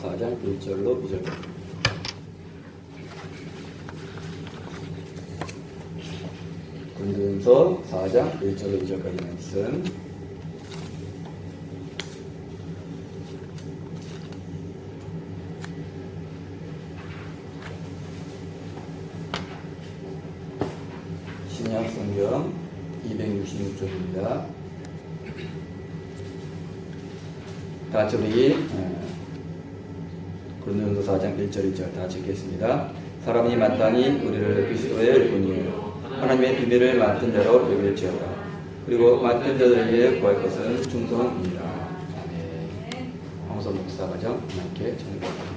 4장 1절로 2절까지. 고린도전서 4장 1절로 2절까지 말씀. 신약 성경 266쪽입니다. 다 같이 우리 고린도전서 4장 1절 2절 다 같이 읽겠습니다. 사람이 마땅히 우리를 그리스도의 본이요 하나님의 비밀을 맡은 자로 여길지어다. 그리고 맡은 자들에게 구할 것은 충성입니다. 아멘. 황우선 목사 과정 함께 전해드리겠습니다.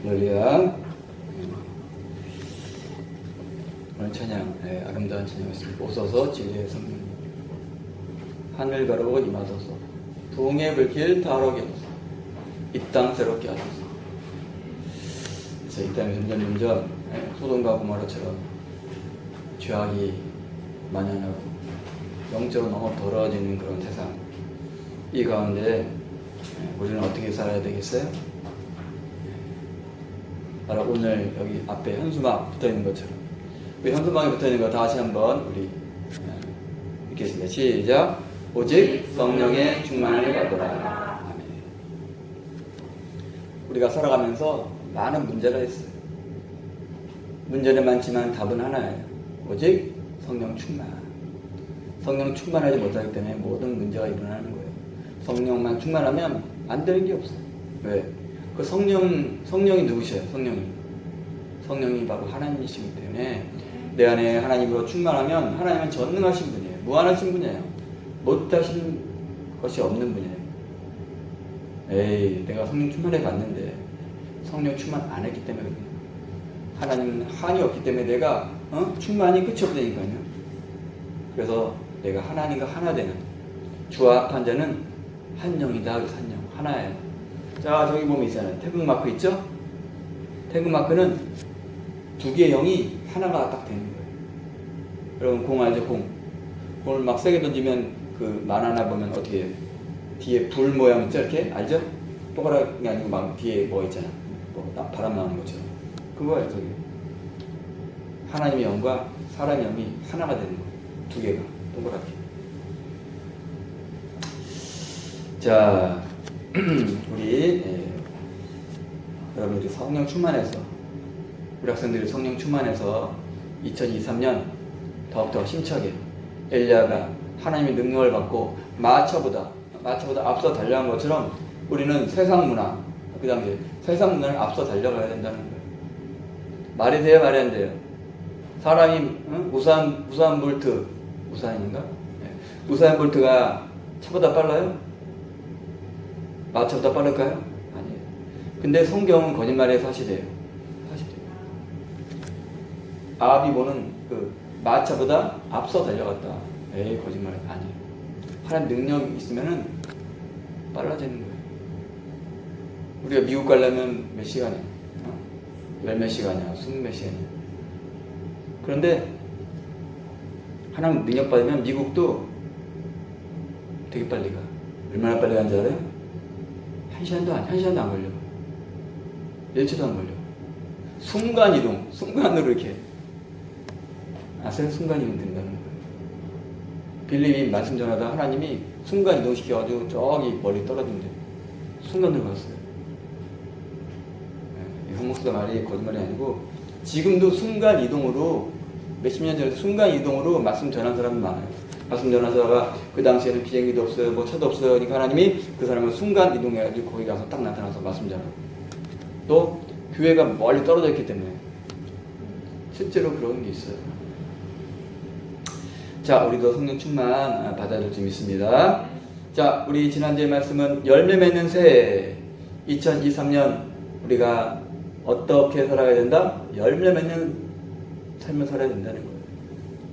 할렐루야. 오늘 찬양, 아름다운 찬양이었습니다. 오소서 진리의 성령, 하늘 가로 임하소서, 부흥의 불길 타오르게 하소서, 이 땅 새롭게 하소서. 그래서 이 땅에 점점 소돔과 고모라처럼 죄악이 만연하고 영적으로 너무 더러워지는 그런 세상, 이 가운데 우리는 어떻게 살아야 되겠어요? 바로 오늘 여기 앞에 현수막 붙어있는 것처럼, 그 현수막에 붙어있는 거 다시 한번 우리 읽겠습니다. 시작. 오직 성령의 충만을 받으라. 아멘. 우리가 살아가면서 많은 문제가 있어요. 문제는 많지만 답은 하나예요. 오직 성령 충만. 성령 충만하지 못하기 때문에 모든 문제가 일어나는 거예요. 성령만 충만하면 안 되는 게 없어요. 왜? 그 성령이 누구셔요? 성령이 바로 하나님이시기 때문에 내 안에 하나님으로 충만하면 하나님은 전능하신 분이에요. 무한하신 분이에요. 못하신 것이 없는 분이에요. 에이, 내가 성령 충만해 봤는데 성령 충만 안 했기 때문에 그래요. 하나님은 한이 없기 때문에 내가 충만이 끝이 없다니까요. 그래서 내가 하나님과 하나 되는, 주와 합한 자는 한 영이다. 그래서 한 영, 하나예요. 자, 저기 보면 있잖아요. 태극마크 있죠? 태극마크는 두 개의 영이 하나가 딱 되는 거예요. 여러분 공 알죠? 공을 막 세게 던지면 그 만화나 보면 어떻게 해요? 뒤에 불 모양 있죠? 이렇게 알죠? 동그랗게 아니고 막 뒤에 뭐 있잖아. 뭐 바람 나오는 것처럼. 그거예요, 저기. 하나님의 영과 사람의 영이 하나가 되는 거예요. 두 개가 동그랗게. 자, 우리 여러분들이 성령 충만해서 우리 학생들이 성령 충만해서 2023년 더욱더 힘차게 엘리야가 하나님의 능력을 받고 마차보다 앞서 달려간 것처럼 우리는 세상 문화, 그 당시에 세상 문화를 앞서 달려가야 된다는 거예요. 말이 돼요, 말이 안 돼요? 사람이 우사인 볼트, 우사인인가? 네. 우사인 볼트가 차보다 빨라요? 마차보다 빠를까요? 아니에요. 근데 성경은 거짓말의 사실이에요. 사실이에요. 아비보는 그 마차보다 앞서 달려갔다. 에이, 거짓말 아니에요. 하나님 능력이 있으면은 빨라지는 거예요. 우리가 미국 가려면 몇 시간이야? 열몇 시간이야? 20몇 시간이야? 그런데 하나님 능력 받으면 미국도 되게 빨리 가. 얼마나 빨리 가는지 알아요? 한 시간도 안 걸려. 1초도 안 걸려. 순간이동, 순간으로 이렇게. 아세요? 순간이동 된다는 거예요. 빌립이 말씀 전하다 하나님이 순간이동 시켜가지고 저기 멀리 떨어진대. 순간으로 갔어요. 형 목사 말이 거짓말이 아니고 지금도 순간이동으로 몇십 년 전에 순간이동으로 말씀 전한 사람은 많아요. 말씀 전하다가 그 당시에는 비행기도 없어요, 뭐 차도 없어요. 그러니까 하나님이 그 사람을 순간 이동해가지고 거기 가서 딱 나타나서 말씀 전하고, 또 교회가 멀리 떨어져 있기 때문에 실제로 그런 게 있어요. 자, 우리도 성령 충만 받아야 될 줄 믿습니다. 자, 우리 지난주에 말씀은 열매 맺는 새해 2023년 우리가 어떻게 살아야 된다? 열매 맺는 삶을 살아야 된다는 거예요.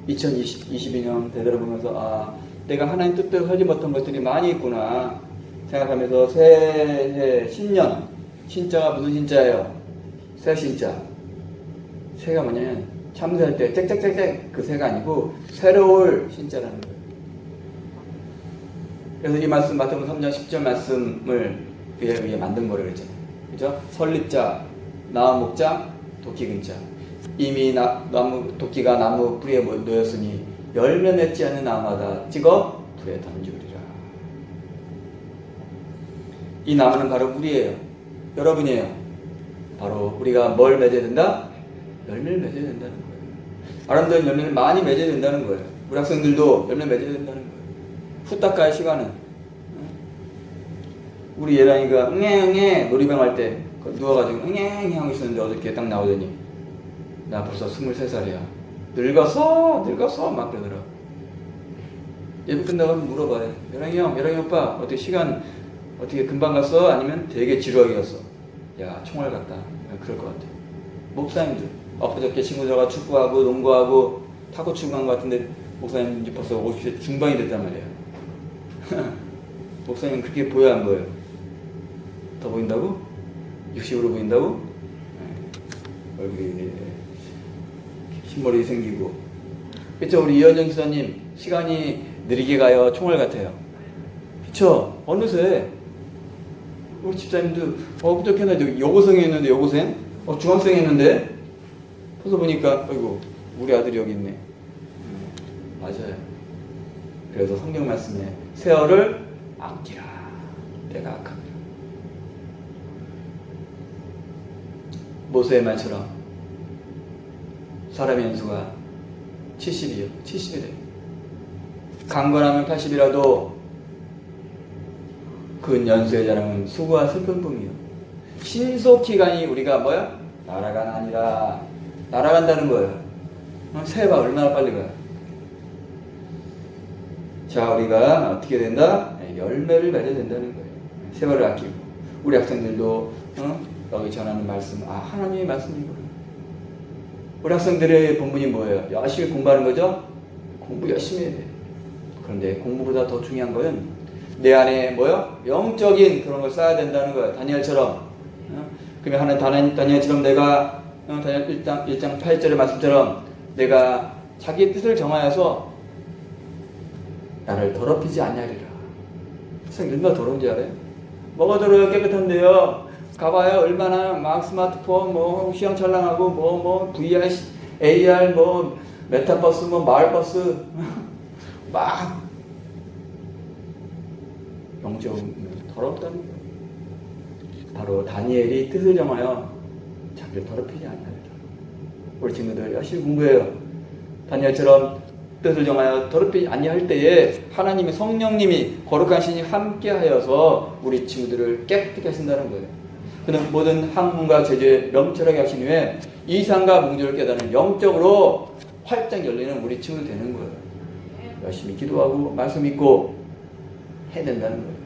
2022년 되돌아보면서 내가 하나님 뜻대로 살지 못한 것들이 많이 있구나 생각하면서 새해 신년, 신자가 무슨 신자예요? 새 신자. 새가 뭐냐면 참새할 때 짹짹짹짹 그 새가 아니고 새로울 신자라는 거예요. 그래서 이 말씀 마태복음 3장 10절 말씀을 그에 의해 만든 거라고 그랬잖아요. 그죠? 설립자, 나무 목자, 도끼 근자. 이미 도끼가 나무 뿌리에 놓였으니 열매 맺지 않는 나무마다 찍어 불에 던지우리라. 이 나무는 바로 우리예요. 여러분이에요. 바로 우리가 뭘 맺어야 된다? 열매를 맺어야 된다는 거예요. 아름다운 열매를 많이 맺어야 된다는 거예요. 우리 학생들도 열매 맺어야 된다는 거예요. 후딱가의 시간은 우리 예랑이가 응애 놀이방 할 때 누워가지고 응애 하고 있었는데 어저께 딱 나오더니 나 벌써 23살이야. 늙었어 막 그러더라. 예배 끝나고 물어봐요. 예랑이 형, 예랑이 오빠 어떻게 시간 어떻게 금방 갔어? 아니면 되게 지루하게 갔어? 야, 총알 같다. 그럴 것 같아. 목사님들 엊그저께 친구들과 축구하고 농구하고 탁구 치고 간 것 같은데 목사님 이제 벌써 50세 중반이 됐단 말이야. 목사님 그렇게 보여 안 보여요? 더 보인다고? 60으로 보인다고? 네. 얼굴이 흰머리 생기고. 그쵸? 우리 이현정 지사님 시간이 느리게 가요? 총알 같아요? 그쵸? 어느새 우리 집사님도 그저께 나 여고생 했는데 여고생? 중학생 했는데 서서 보니까 아이고 우리 아들이 여기 있네. 맞아요. 그래서 성경 말씀에 세월을 아끼라. 내가 악합니다. 모세의 말처럼 사람의 연수가 70이요. 70이래. 강건하면 80이라도 그 연수의 자랑은 수고와 슬픔뿐이요. 신속기간이 우리가 뭐야? 날아간 아니라 날아간다는 거예요. 새해가 얼마나 빨리 가요. 자, 우리가 어떻게 된다? 열매를 맺어야 된다는 거예요. 세월을 아끼고. 우리 학생들도 여기 전하는 말씀, 하나님의 말씀이구나. 우리 학생들의 본분이 뭐예요? 열심히 공부하는 거죠? 공부 열심히 해야 돼. 그런데 공부보다 더 중요한 거는 내 안에 뭐요? 영적인 그런 걸 쌓아야 된다는 거예요. 다니엘처럼. 그러면 다니엘처럼 내가 다니엘 1장 8절의 말씀처럼 내가 자기 뜻을 정하여서 나를 더럽히지 아니하리라. 세상에 얼마나 더러운지 알아요? 뭐가 더러워요? 깨끗한데요. 가봐요. 얼마나 막 스마트폰 뭐 휘황찬란하고 뭐 VR, AR 뭐 메타버스 뭐 마을버스 막 영적으로 더럽다는 거예요. 바로 다니엘이 뜻을 정하여 자기를 더럽히지 아니하리라. 우리 친구들 열심히 공부해요. 다니엘처럼 뜻을 정하여 더럽히지 아니할 때에 하나님의 성령님이 거룩한 신이 함께하여서 우리 친구들을 깨끗하게 하신다는 거예요. 그는 모든 학문과 제주에 명철하게 하신 후에 이상과 문제를 깨닫는 영적으로 활짝 열리는 우리 친구들 되는 거예요. 열심히 기도하고 말씀 읽고 해야 된다는 거예요.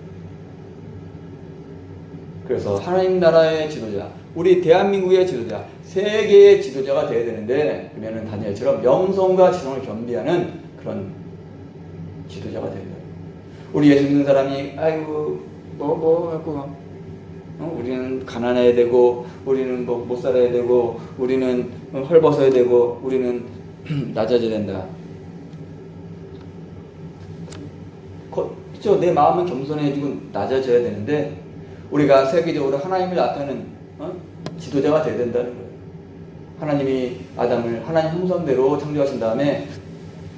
그래서 하나님 나라의 지도자, 우리 대한민국의 지도자, 세계의 지도자가 되어야 되는데 그러면 다니엘처럼 영성과 지성을 겸비하는 그런 지도자가 되는 거예요. 우리 예수 믿는 사람이 아이고 우리는 가난해야 되고 우리는 뭐 못 살아야 되고 우리는 헐벗어야 되고 우리는 낮아져야 된다. 그렇죠. 내 마음은 겸손해지고 낮아져야 되는데 우리가 세계적으로 하나님을 나타내는 지도자가 되어야 된다는 거예요. 하나님이 아담을 하나님 형상대로 창조하신 다음에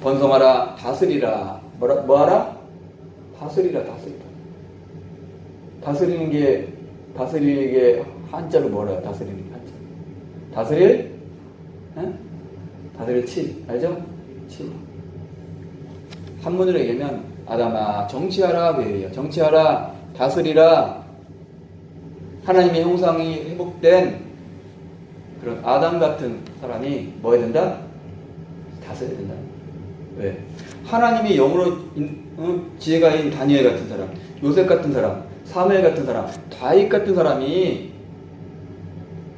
번성하라 다스리라. 뭐하라? 다스리라. 다스리는 게 한자로 뭐라요? 다스리는 게 한자. 다스릴 치. 알죠? 치. 한문으로 얘기하면 아담아 정치하라 그 얘기예요. 정치하라 다스리라. 하나님의 형상이 회복된 그런 아담 같은 사람이 뭐 해야 된다? 다스려야 된다. 왜? 하나님이 영으로 지혜가 있는 다니엘 같은 사람, 요셉 같은 사람, 사무엘 같은 사람, 다윗 같은 사람이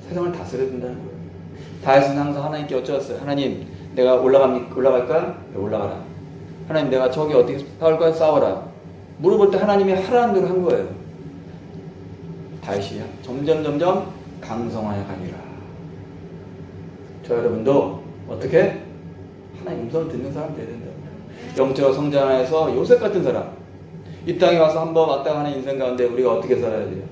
세상을 다스려야 된다는 거예요. 다윗은 항상 하나님께 여쭈었어요. 하나님, 내가 올라갈까? 네, 올라가라. 하나님, 내가 저기 어떻게 싸울까? 싸워라. 물어볼 때 하나님이 하라는 대로 한 거예요. 다윗이 점점 강성하여 가니라. 저 여러분도 어떻게? 하나님 음성을 듣는 사람 되야 된다. 영적 성장해서 요셉 같은 사람. 이 땅에 와서 한번 왔다 가는 인생 가운데 우리가 어떻게 살아야 돼요?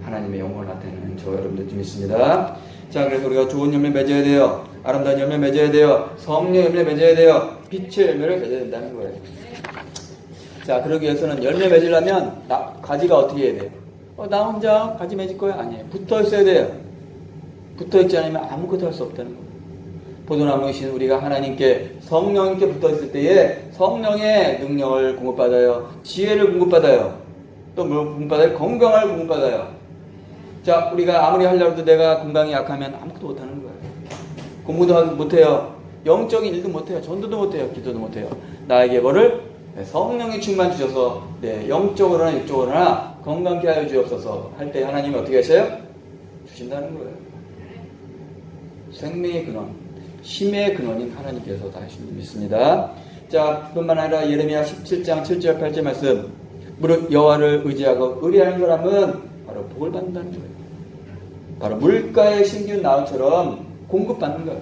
하나님의 영광을 나타내는 저 여러분들 좀 있습니다. 자, 그래서 우리가 좋은 열매 맺어야 돼요. 아름다운 열매 맺어야 돼요. 성령 열매 맺어야 돼요. 빛의 열매를 맺어야 된다는 거예요. 자, 그러기 위해서는 열매 맺으려면 가지가 어떻게 해야 돼요? 나 혼자 가지 맺을 거야? 아니에요. 붙어 있어야 돼요. 붙어 있지 않으면 아무것도 할 수 없다는 거예요. 포도나무이신 우리가 하나님께 성령님께 붙어 있을 때에 성령의 능력을 공급받아요. 지혜를 공급받아요. 또 뭘 공급받아요? 건강을 공급받아요. 자, 우리가 아무리 하려고 해도 내가 건강이 약하면 아무것도 못하는 거예요. 공부도 못해요. 영적인 일도 못해요. 전도도 못해요. 기도도 못해요. 나에게 뭐를? 성령의 충만 주셔서 영적으로나 육적으로나 건강케 하여 주옵소서 할 때 하나님이 어떻게 하셔요? 주신다는 거예요. 생명의 근원, 힘의 근원인 하나님께서 다 하신 믿습니다. 자, 뿐만 아니라 예레미야 17장 7절 8절 말씀, 무릇 여호와를 의지하고 의뢰하는 사람은 바로 복을 받는다는 거예요. 바로 물가에 심기운 나무처럼 공급받는 거예요.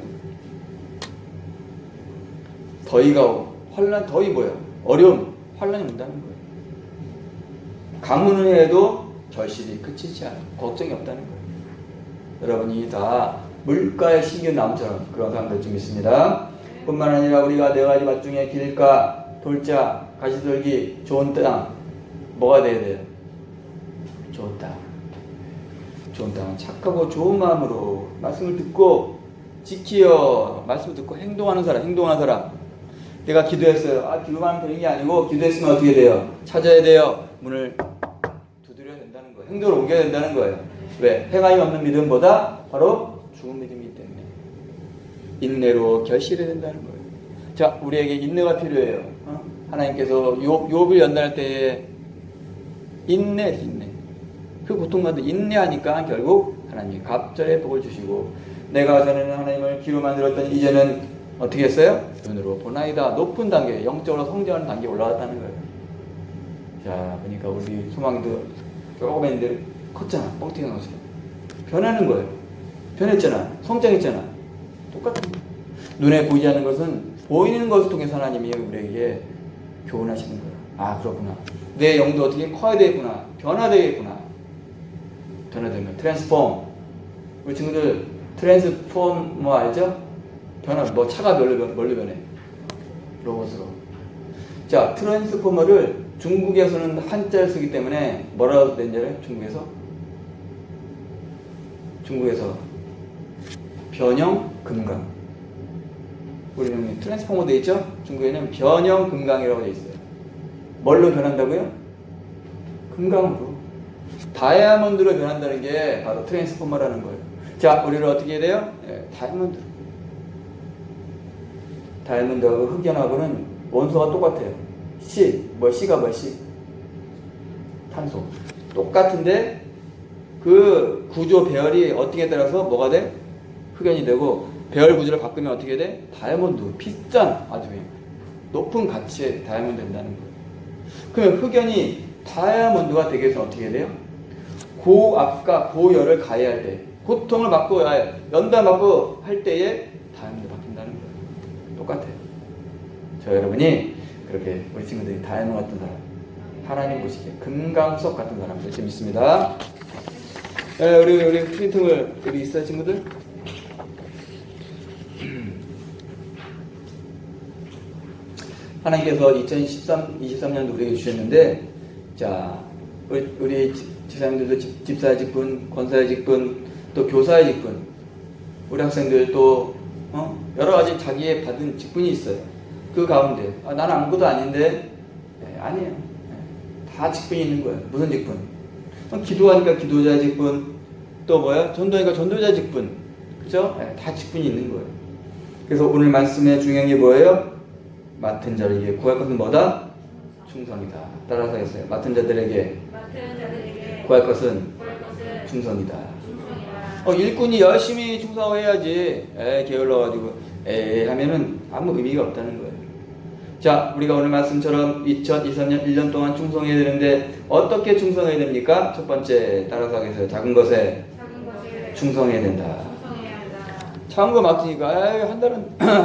더위가 오고 환란, 더위 뭐예요? 어려움, 환란이 온다는 거예요. 가뭄을 해도 결실이 그치지 않아요. 걱정이 없다는 거예요. 여러분이 다 물가에 심기운 나무처럼 그런 사람들 좀 있습니다. 뿐만 아니라 우리가 네 가지 밭 중에 길가, 돌자, 가시돌기, 좋은 땅, 뭐가 돼야 돼요? 좋은 땅. 좋은 땅은 착하고 좋은 마음으로 말씀을 듣고 지키어 말씀을 듣고 행동하는 사람. 내가 기도했어요. 기도만 하면 되는 게 아니고 기도했으면 어떻게 돼요? 찾아야 돼요. 문을 두드려야 된다는 거예요. 행동을 옮겨야 된다는 거예요. 왜? 행함이 없는 믿음보다 바로 죽은 믿음이기 때문에 인내로 결실해야 된다는 거예요. 자, 우리에게 인내가 필요해요. 하나님께서 욥을 연단할 때에 인내. 그 고통받는 인내하니까 결국 하나님이 갑절의 복을 주시고 내가 전에는 하나님을 귀로 만들었더니 이제는 어떻게 했어요? 눈으로 보나이다. 높은 단계, 영적으로 성장하는 단계에 올라갔다는 거예요. 자, 그러니까 우리 소망이도 조금 했는데 컸잖아. 뻥튀기 나오죠. 변하는 거예요. 변했잖아. 성장했잖아. 똑같은 거예요. 눈에 보이지 않는 것은 보이는 것을 통해서 하나님이 우리에게 교훈하시는 거예요. 아, 그렇구나. 내 영도 어떻게 커야 되겠구나. 변화되겠구나. 변화되면 트랜스폼. 우리 친구들 트랜스폼 뭐 알죠? 변화. 뭐 차가 뭘로 변해? 로봇으로. 자, 트랜스포머를 중국에서는 한자를 쓰기 때문에 뭐라고 된지 알아요? 중국에서 변형 금강. 우리는 트랜스포머 돼 있죠? 중국에는 변형 금강이라고 돼 있어요. 뭘로 변한다고요? 금강으로. 다이아몬드로 변한다는 게 바로 트랜스포머라는 거예요. 자, 우리를 어떻게 해야 돼요? 네, 다이아몬드. 다이아몬드하고 흑연하고는 원소가 똑같아요. C가 뭐야? C. 탄소. 똑같은데 그 구조 배열이 어떻게 따라서 뭐가 돼? 흑연이 되고 배열 구조를 바꾸면 어떻게 돼? 다이아몬드. 비싼 아주 높은 가치의 다이아몬드 된다는 거예요. 그러면 흑연이 다이아몬드가 되기 위해서 어떻게 해야 돼요? 고압과 고열을 가해할 때, 고통을 받고 연단 받고 할 때에 다이아몬드 바뀐다는 거예요. 똑같아요. 저 여러분이 그렇게 우리 친구들이 다이아몬드 같은 사람, 하나님 보시기에 금강석 같은 사람들 좀 있습니다. 우리 프린팅을 여기 있어요, 친구들? 하나님께서 2023년도 우리에게 주셨는데, 자, 우리 집사님들도 집사의 직분, 권사의 직분, 또 교사의 직분, 우리 학생들 또 여러 가지 자기의 받은 직분이 있어요. 그 가운데 나는 아무것도 아닌데, 아니에요. 다 직분이 있는 거예요. 무슨 직분? 기도하니까 기도자의 직분, 또 뭐야? 전도하니까 전도자의 직분, 그죠? 다 직분이 있는 거예요. 그래서 오늘 말씀의 중요한 게 뭐예요? 맡은 자에게 구할 것은 뭐다? 충성이다. 따라서 하겠어요. 맡은 자들에게 구할 것은 충성이다. 일꾼이 열심히 충성해야지. 게을러가지고 하면은 아무 의미가 없다는 거예요. 자, 우리가 오늘 말씀처럼 2023년 1년 동안 충성해야 되는데 어떻게 충성해야 됩니까? 첫 번째, 따라서 하겠어요. 작은 것에 충성해야 된다. 작은 거 맡으니까 한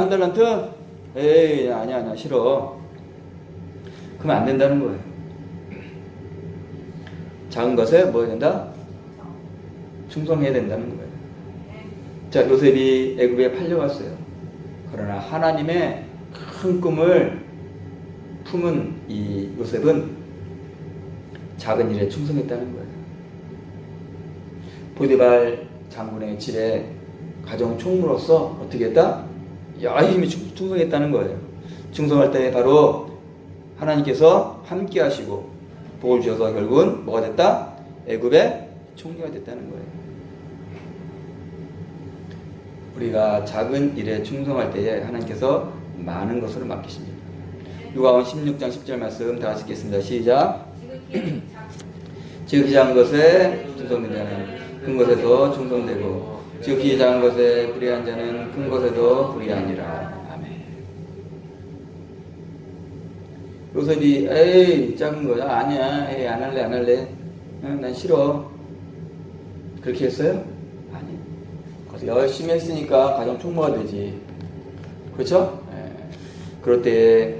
달란트? 아니야 싫어. 그러면 안 된다는 거예요. 작은 것에 뭐 해야 된다? 충성해야 된다는 거예요. 자, 요셉이 애굽에 팔려갔어요. 그러나 하나님의 큰 꿈을 품은 이 요셉은 작은 일에 충성했다는 거예요. 보디발 장군의 집에 가정 총무로서 어떻게 했다? 열심히 충성했다는 거예요. 충성할 때 바로 하나님께서 함께 하시고 복을 주셔서 결국은 뭐가 됐다? 애굽의 총리가 됐다는 거예요. 우리가 작은 일에 충성할 때에 하나님께서 많은 것으로 맡기십니다. 누가복음 16장 10절 말씀 다 같이 읽겠습니다. 시작. 지극히 작은 것에 충성된 자는 큰 것에도 충성되고 지극히 작은 것에 불의한 자는 큰 것에도 불의하니라. 아멘. 요셉이 작은 거야. 아니야. 안 할래. 난 싫어. 그렇게 했어요? 아니. 그래서 열심히 했으니까 가정 총무가 되지. 그렇죠? 그럴 때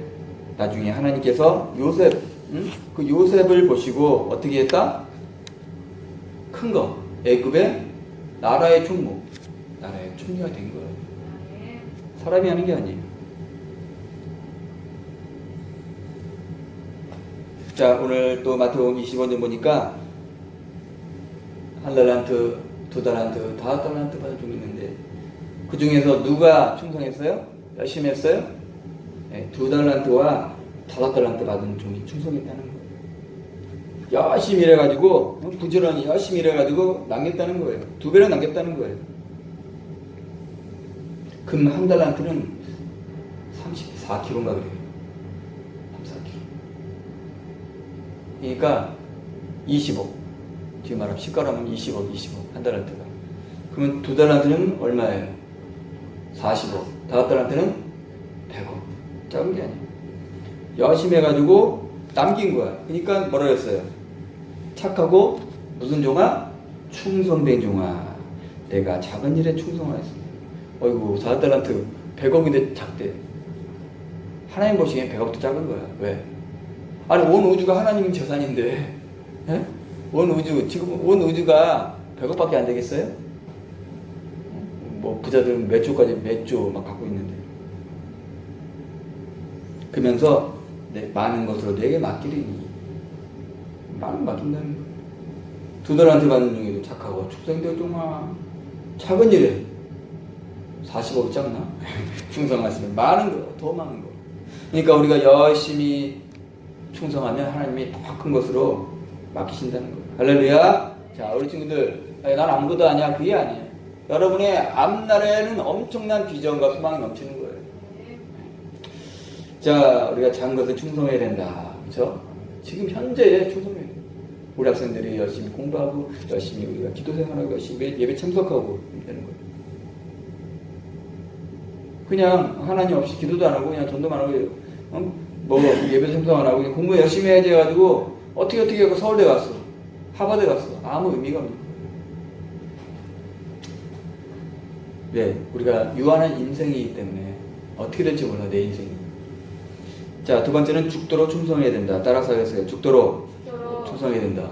나중에 하나님께서 요셉, 그 요셉을 보시고 어떻게 했다? 큰 거, 애굽의 나라의 총무, 나라의 총리가 된 거예요. 사람이 하는 게 아니에요. 자, 오늘 또 마태복음 25년 보니까 1달란트, 2달란트, 5달란트 받은 종이 있는데 그 중에서 누가 충성했어요? 열심히 했어요? 2달란트와 5달란트 받은 종이 충성했다는 거예요. 열심히 일해가지고 부지런히 열심히 일해가지고 남겼다는 거예요. 2배를 남겼다는 거예요. 금 1달란트는 34kg인가 그래요. 34kg. 그러니까 20억. 지금 말하면 시가로 하면 20억 1달란트가. 그러면 2달란트는 얼마예요? 40억. 5달란트는 100억. 작은 게 아니에요. 열심히 해가지고 남긴 거야. 그러니까 뭐라 했어요? 착하고 무슨 종아? 충성된 종아. 내가 작은 일에 충성하였어. 어이구 4달란트 100억인데 작대. 하나님 보시기엔 100억도 작은 거야. 왜? 아니 온 우주가 하나님 재산인데, 예? 온 우주 지금 온 우주가 100억밖에 안 되겠어요? 뭐 부자들은 몇 조 막 갖고 있는데. 그러면서 많은 것으로 내게 맡기리니, 많은 맡긴다는 거예요. 두들한테 받는 중에도 착하고 축생될 동안 작은 일에 40억이 작나? 충성하시면 많은 거, 더 많은 거. 그러니까 우리가 열심히 충성하면 하나님이 더 큰 것으로 맡기신다는 거예요. 할렐루야. 자, 우리 친구들, 난 아무것도 아니야. 그게 아니에요. 여러분의 앞날에는 엄청난 비전과 소망이 넘치는 거예요. 자, 우리가 작은 것에 충성해야 된다. 그렇죠? 지금 현재에 충성해야 돼요. 우리 학생들이 열심히 공부하고 열심히 우리가 기도 생활하고 열심히 예배 참석하고 되는 거예요. 그냥 하나님 없이 기도도 안 하고 그냥 전도만 하고 뭐 예배 참석 안 하고 그냥 공부 열심히 해야 돼가지고 어떻게 하고 서울대 갔어, 하버드 갔어. 아무 의미가 없는 거예요. 네, 우리가 유한한 인생이기 때문에 어떻게 될지 몰라, 내 인생이. 자, 두 번째는 죽도록 충성해야 된다. 따라서 하겠어요. 죽도록 충성해야 된다.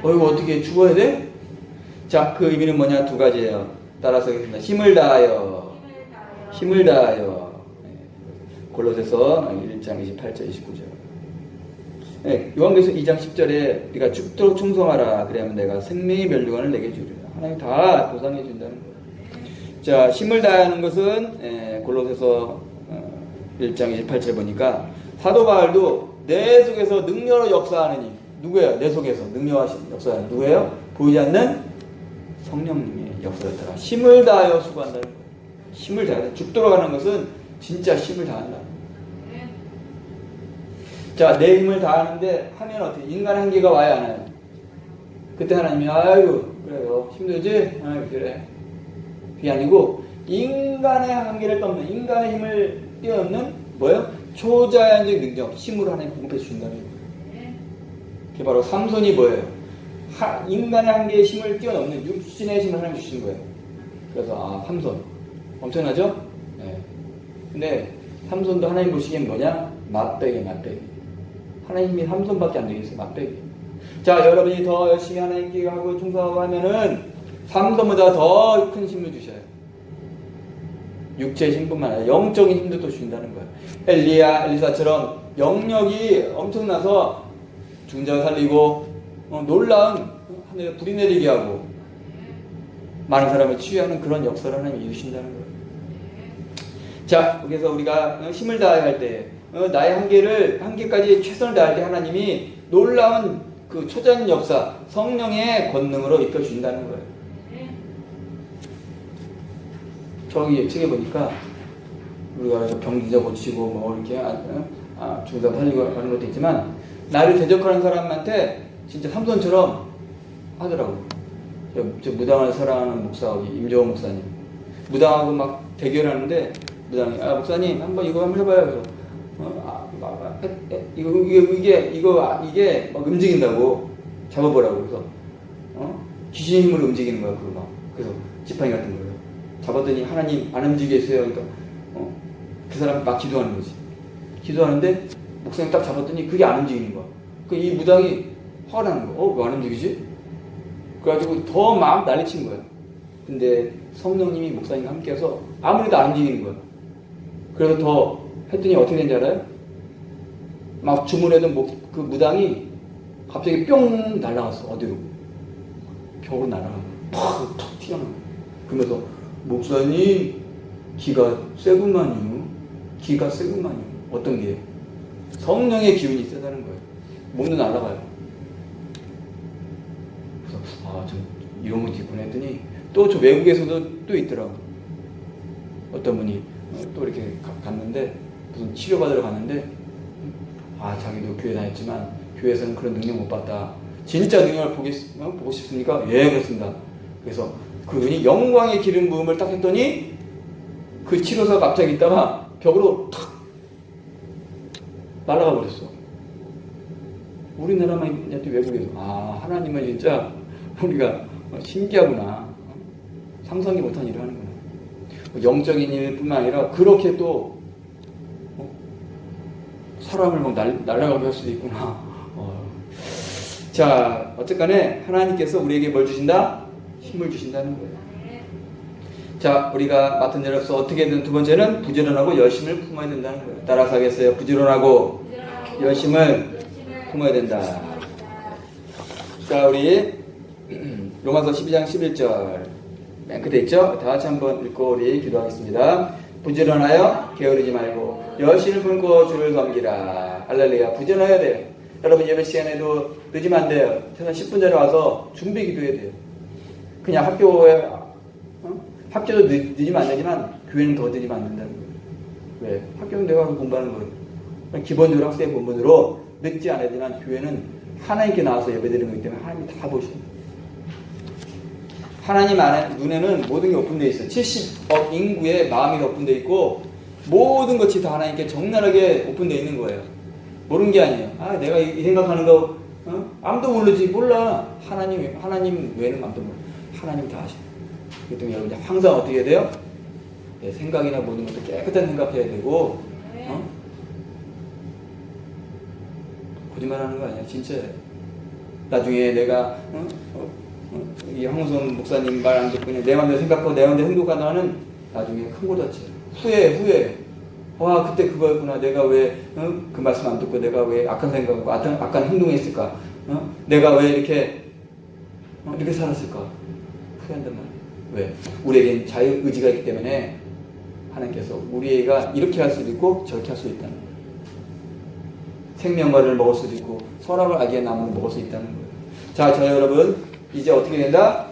이거 어떻게 죽어야 돼? 자, 그 의미는 뭐냐? 두 가지예요. 따라서 하겠습니다. 힘을 다하여. 골로새서 1장 28절 29절. 네, 요한계시서 2장 10절에 네가 죽도록 충성하라. 그래야면 내가 생명의 면류관을 내게 주리라. 하나님 다 보상해 준다는 거예요. 자, 힘을 다하는 것은 골로새서 1장 28절 보니까 사도 바울도 내 속에서 능력으로 역사하느니, 누구예요? 내 속에서 능력하신 역사하는 누구예요? 보이지 않는 성령님의 역사였더라. 힘을 다하여 수고한다는 거예요. 힘을 다하여. 죽도록 하는 것은 진짜 힘을 다한다. 자, 내 힘을 다하는데 하면 어떻게? 인간의 한계가 와야 하나요? 그때 하나님이 아이고 그래요 힘들지? 아이고 그래. 그게 아니고 인간의 한계를 넘는, 인간의 힘을 뛰어넘는 뭐예요? 초자연적 능력, 힘으로 하나님 공급해 주신다는 거예요. 그게 바로 삼손이 뭐예요? 인간의 한계의 힘을 뛰어넘는 육신의 힘을 하나님 주신 거예요. 그래서 삼손 엄청나죠? 네. 근데 삼손도 하나님 보시기엔 뭐냐? 맛배기. 하나님이 삼손밖에 안 되겠어요. 맛배기. 자, 여러분이 더 열심히 하나님께 하고 충성하고 하면은 삼손보다 더 큰 힘을 주셔요. 육체의 힘뿐만 아니라 영적인 힘도 또 주신다는 거예요. 엘리사처럼 영역이 엄청나서 죽은 자 살리고 놀라운 하늘에 불이 내리게 하고 많은 사람을 치유하는 그런 역사를 하나님이 이루신다는 거예요. 자, 그래서 우리가 힘을 다해야 할 때 나의 한계까지 최선을 다할 때 하나님이 놀라운 그 초자연 역사, 성령의 권능으로 이끌어 주신다는 거예요. 저기 책에 보니까 우리가 병기자 고치고 뭐 이렇게 중사 살리고 하는 것도 있지만 나를 대적하는 사람한테 진짜 삼손처럼 하더라고요. 저 무당을 사랑하는 목사, 임종원 목사님. 무당하고 막 대결하는데 무당이 목사님 한번 이거 한번 해봐요. 그래서 이게 막 움직인다고 잡아보라고. 그래서 귀신 힘으로 움직이는 거야. 그거 막. 그래서 지팡이 같은 거예요. 잡았더니 하나님 안 움직이겠어요. 그러니까 그 사람 막 기도하는 거지. 기도하는데 목사님 딱 잡았더니 그게 안 움직이는 거야. 그 이 무당이 화가 나는 거야. 왜 안 움직이지? 그래가지고 더 막 난리친 거야. 근데 성령님이 목사님과 함께해서 아무래도 안 움직이는 거야. 그래서 더 했더니 어떻게 된지 알아요? 막 주문해던 그 무당이 갑자기 뿅 날아갔어. 어디로? 벽으로 날아간 거야. 탁 튀어나온 거야. 그러면서 목사님 기가 세구만요. 어떤 게? 성령의 기운이 세다는 거예요. 몸도 날아가요. 그래서 좀 이런 것도 있구나 했더니 또 저 외국에서도 또 있더라고. 어떤 분이 또 이렇게 갔는데 무슨 치료받으러 갔는데 자기도 교회 다녔지만 교회에서는 그런 능력 못 봤다. 진짜 능력을 보고 싶습니까? 예, 그렇습니다. 그래서 그분이 영광의 기름 부음을 딱 했더니 그 치료사가 갑자기 있다가 벽으로 탁 날아가 버렸어. 우리나라만 있는데 외국에서 하나님은 진짜 우리가 신기하구나. 상상이 못한 일을 하는구나. 영적인 일뿐만 아니라 그렇게 또 사람을 막 날아가게 할 수도 있구나. 자, 어쨌간에 하나님께서 우리에게 뭘 주신다? 힘을 주신다는 거예요. 자, 우리가 맡은 일로서 어떻게든 두 번째는 부지런하고 열심을 품어야 된다는 거예요. 따라서 하겠어요. 부지런하고 열심을 품어야 된다. 자, 우리 로마서 12장 11절 맨 끝에 있죠? 다 같이 한번 읽고 우리 기도하겠습니다. 부지런하여 게으르지 말고 열심을 품고 주를 섬기라. 할렐루야. 부지런해야 돼요. 여러분 예배 시간에도 늦으면 안 돼요. 최소한 10분 전에 와서 준비 기도해야 돼요. 그냥 학교도 늦으면 안 되지만 교회는 더 늦으면 안 된다는 거예요. 왜? 학교는 내가 공부하는 거예요. 기본적으로 학생의 본분으로 늦지 않아야 되지만 교회는 하나님께 나와서 예배드리는 거기 때문에 하나님이 다 보시는 거예요. 하나님 안에 눈에는 모든 게 오픈되어 있어요. 70억 인구의 마음이 오픈되어 있고 모든 것이 다 하나님께 적나라하게 오픈되어 있는 거예요. 모르는 게 아니에요. 내가 이 생각하는 거 아무도 모르지. 몰라. 하나님 외에는 아무도 몰라. 하나님 다 아셔요. 그렇기 때문에 여러분 항상 어떻게 해야 돼요? 내 생각이나 모든 것도 깨끗한 생각해야 되고 거짓말하는 거 아니야. 진짜예요. 나중에 내가 이 황우성 목사님 말 안 듣고 그냥 내 마음대로 생각하고 내 마음대로 행동하다 하는 나중에 큰 거 다쳐요. 후회. 와, 그때 그거였구나. 내가 왜 그 말씀 안 듣고 내가 왜 악한 생각하고 악한 행동했을까? 내가 왜 이렇게 살았을까? 후회한단 말이에요. 왜? 우리에겐 자유의지가 있기 때문에 하나님께서 우리 애가 이렇게 할 수도 있고 저렇게 할 수도 있다는 거예요. 생명과를 먹을 수도 있고 선악을 악의 나무를 먹을 수 있다는 거예요. 자, 여러분 이제 어떻게 된다?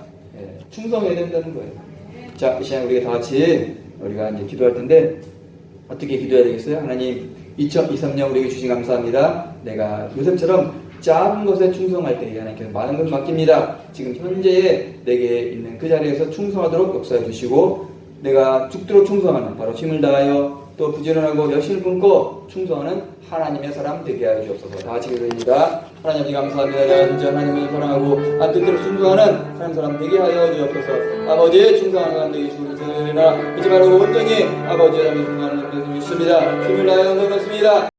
충성해야 된다는 거예요. 자, 이 시간 우리가 다 같이 우리가 이제 기도할 텐데 어떻게 기도해야 되겠어요? 하나님 2023년 우리에게 주신 감사합니다. 내가 요셉처럼 작은 것에 충성할 때에 하나님께서 많은 것을 맡깁니다. 지금 현재에 내게 있는 그 자리에서 충성하도록 역사해 주시고 내가 죽도록 충성하는 바로 힘을 다하여 또 부지런하고 열심을 품고 충성하는 하나님의 사람 되게 하여 주옵소서. 다 같이 기도합니다. 하나님 감사합니다. 내가 진짜 하나님을 사랑하고 뜻대로 충성하는 하나님 사람 되게 하여 주옵소서. 아버지의 충성하는 사람 되게 주옵소서. 잊지 말고 온전히 아버지의 사람을 충성하는 사람 되게 주십니다. 힘을 다하여 넣었습니다.